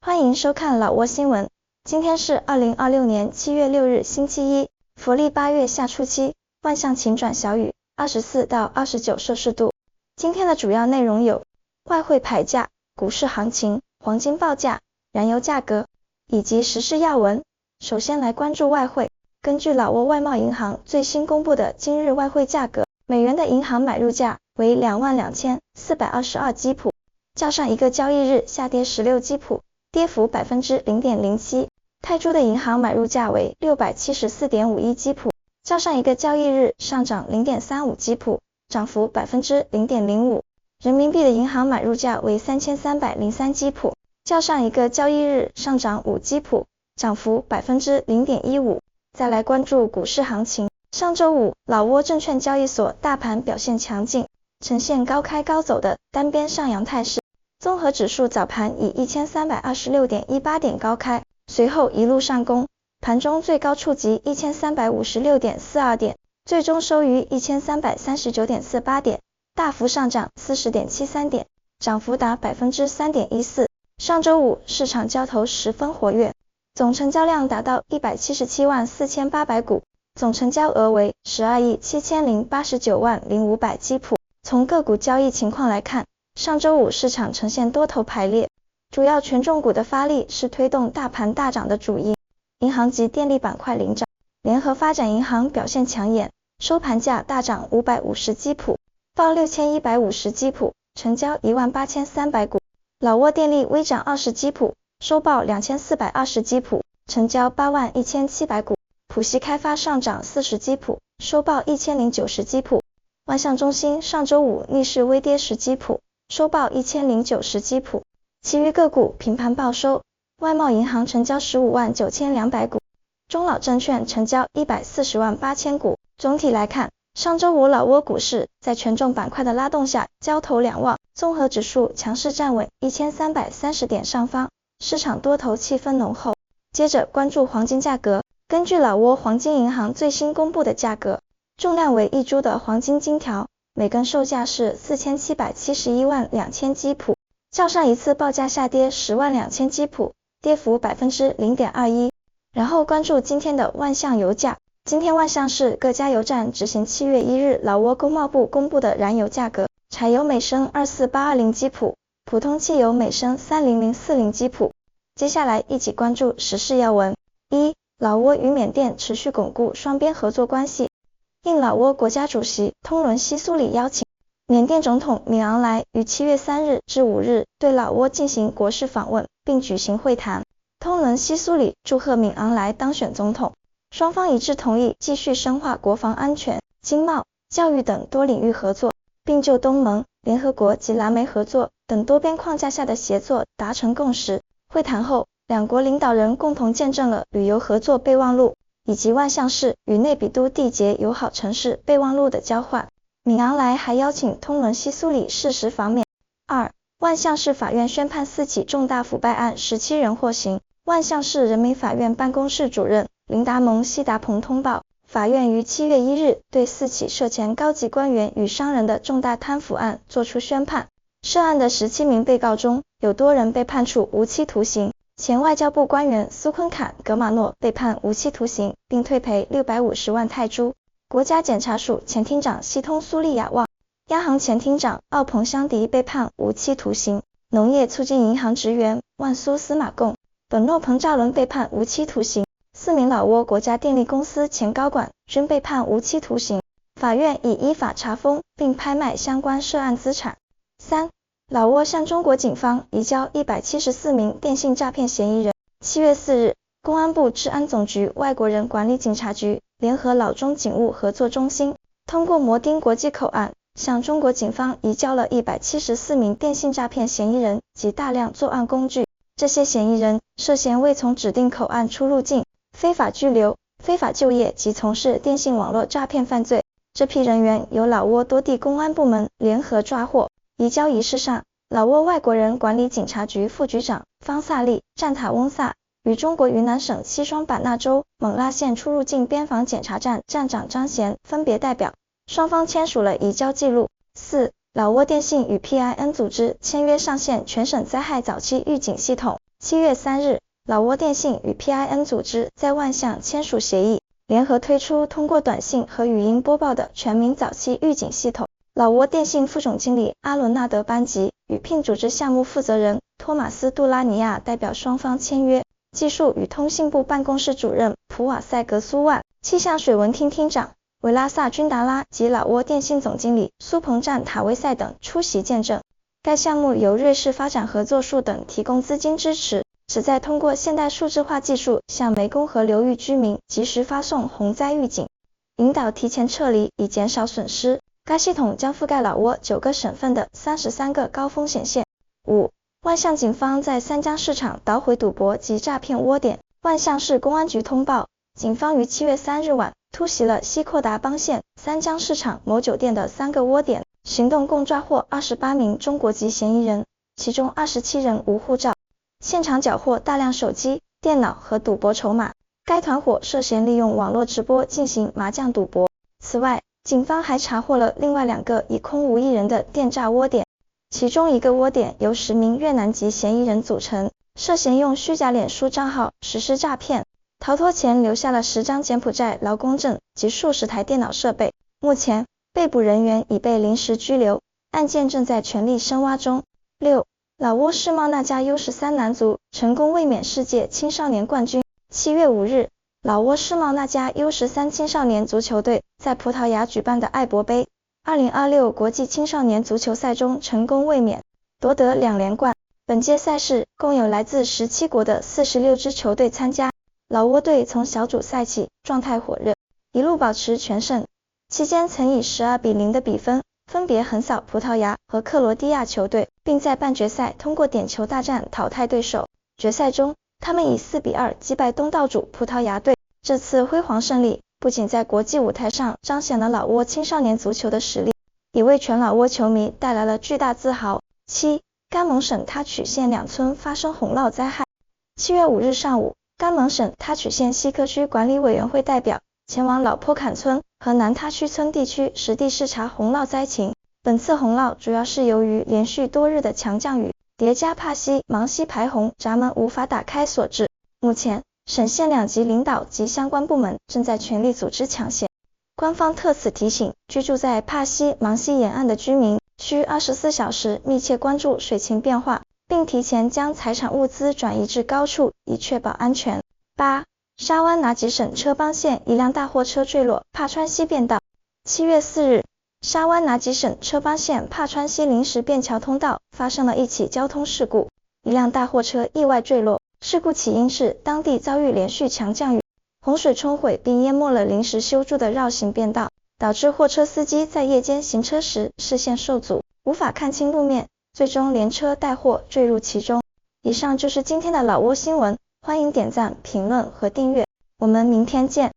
欢迎收看老挝新闻。今天是2026年7月6日星期一，佛历8月下初七，万象晴转小雨，24到29摄氏度。今天的主要内容有外汇牌价、股市行情、黄金报价、燃油价格以及时事要闻。首先来关注外汇。根据老挝外贸银行最新公布的今日外汇价格，美元的银行买入价为22,422基普，较上一个交易日下跌16基普，跌幅 0.07%。泰铢的银行买入价为 674.51 基普，较上一个交易日上涨 0.35 基普，涨幅 0.05%。人民币的银行买入价为 3,303 基普，较上一个交易日上涨5基普，涨幅 0.15%。再来关注股市行情。上周五，老挝证券交易所大盘表现强劲，呈现高开高走的单边上扬态势。综合指数早盘以 1326.18 点高开，随后一路上攻，盘中最高触及 1356.42 点，最终收于 1339.48 点，大幅上涨 40.73 点，涨幅达 3.14%。上周五市场交投十分活跃，总成交量达到177万4800股，总成交额为12亿7089万0500基普。从个股交易情况来看，上周五市场呈现多头排列，主要权重股的发力是推动大盘大涨的主因，银行及电力板块领涨，联合发展银行表现抢眼，收盘价大涨550基普，报6150基普，成交18300股。老挝电力微涨20基普，收报2420基普，成交81700股。浦西开发上涨40基普，收报1090基普。万象中心上周五逆势微跌10基普，收报1090基普。其余个股平盘报收，外贸银行成交15万9200股，中老证券成交140万8000股。总体来看，上周五老挝股市在权重板块的拉动下交投两旺，综合指数强势站稳1330点上方，市场多头气氛浓厚。接着关注黄金价格。根据老挝黄金银行最新公布的价格，重量为1铢的黄金金条，每根售价是4771万2000基普，较上一次报价下跌10万2000基普，跌幅 0.21%。然后关注今天的万象油价。今天万象市各加油站执行7月1日老挝工贸部公布的燃油价格，柴油每升24820基普，普通汽油每升30040基普。接下来一起关注时事要闻。一、老挝与缅甸持续巩固双边合作关系。应老挝国家主席通伦西苏里邀请，缅甸总统敏昂莱于7月3日至5日对老挝进行国事访问，并举行会谈。通伦西苏里祝贺敏昂莱当选总统，双方一致同意继续深化国防安全、经贸、教育等多领域合作，并就东盟、联合国及蓝莓合作等多边框架下的协作达成共识。会谈后，两国领导人共同见证了旅游合作备忘录以及万象市与内比都缔结友好城市备忘录的交换。敏昂莱还邀请通伦西苏里适时访缅。二、万象市法院宣判4起重大腐败案17人获刑。万象市人民法院办公室主任林达蒙西达鹏通报，法院于7月1日对4起涉嫌高级官员与商人的重大贪腐案作出宣判。涉案的17名被告中，有多人被判处无期徒刑。前外交部官员苏坤坎·格马诺被判无期徒刑，并退赔650万泰铢。国家检察署前厅长西通苏利亚旺、央行前厅长奥彭香迪被判无期徒刑。农业促进银行职员万苏司马贡、本诺彭兆伦被判无期徒刑。4名老挝国家电力公司前高管均被判无期徒刑。法院已依法查封并拍卖相关涉案资产。3、老挝向中国警方移交174名电信诈骗嫌疑人。7月4日，公安部治安总局外国人管理警察局联合老中警务合作中心，通过摩丁国际口岸，向中国警方移交了174名电信诈骗嫌疑人及大量作案工具。这些嫌疑人涉嫌未从指定口岸出入境、非法居留、非法就业及从事电信网络诈骗犯罪。这批人员由老挝多地公安部门联合抓获。移交仪式上，老挝外国人管理警察局副局长方萨利·占塔翁萨与中国云南省西双版纳州勐腊县出入境边防检查站站长张贤分别代表，双方签署了移交记录。4. 老挝电信与 PIN 组织签约上线全省灾害早期预警系统。7月3日，老挝电信与 PIN 组织在万象签署协议，联合推出通过短信和语音播报的全民早期预警系统。老挝电信副总经理阿伦纳德·班吉与聘组织项目负责人托马斯·杜拉尼亚代表双方签约。技术与通信部办公室主任普瓦塞格苏万、气象水文厅厅长维拉萨君达拉及老挝电信总经理苏彭占塔维塞等出席见证。该项目由瑞士发展合作署等提供资金支持，旨在通过现代数字化技术向湄公河流域居民及时发送洪灾预警，引导提前撤离以减少损失。该系统将覆盖老挝9个省份的33个高风险县。5. 万象警方在三江市场捣毁赌博及诈骗窝点。万象市公安局通报，警方于7月3日晚突袭了西扩达邦县三江市场某酒店的3个窝点，行动共抓获28名中国籍嫌疑人，其中27人无护照。现场缴获大量手机、电脑和赌博筹码。该团伙涉嫌利用网络直播进行麻将赌博。此外，警方还查获了另外2个已空无一人的电诈窝点，其中一个窝点由10名越南籍嫌疑人组成，涉嫌用虚假脸书账号实施诈骗，逃脱前留下了10张柬埔寨劳工证及数十台电脑设备。目前，被捕人员已被临时拘留，案件正在全力深挖中。6. 老挝世贸那加 U13 男足成功卫冕世界青少年冠军。7月5日，老挝世贸那加 U13 青少年足球队在葡萄牙举办的艾博杯2026国际青少年足球赛中成功卫冕，夺得2连冠。本届赛事共有来自17国的46支球队参加，老挝队从小组赛起状态火热，一路保持全胜，期间曾以12-0的比分分别横扫葡萄牙和克罗地亚球队，并在半决赛通过点球大战淘汰对手。决赛中，他们以4-2击败东道主葡萄牙队。这次辉煌胜利不仅在国际舞台上彰显了老挝青少年足球的实力，也为全老挝球迷带来了巨大自豪。7. 甘蒙省他曲县2村发生洪涝灾害。7月5日上午，甘蒙省他曲县西科区管理委员会代表前往老坡坎村和南他区村地区实地视察洪涝灾情。本次洪涝主要是由于连续多日的强降雨，叠加帕溪、芒溪排洪闸门无法打开所致。目前，省县2级领导及相关部门正在全力组织抢险。官方特此提醒居住在帕溪、芒溪沿岸的居民，需24小时密切关注水情变化，并提前将财产物资转移至高处，以确保安全。8. 沙湾拿吉省车邦县一辆大货车坠落帕川溪便道。7月4日，沙湾拿吉省车邦县帕川溪临时便桥通道发生了一起交通事故，一辆大货车意外坠落。事故起因是当地遭遇连续强降雨，洪水冲毁并淹没了临时修筑的绕行便道，导致货车司机在夜间行车时视线受阻，无法看清路面，最终连车带货坠入其中。以上就是今天的老挝新闻，欢迎点赞、评论和订阅，我们明天见。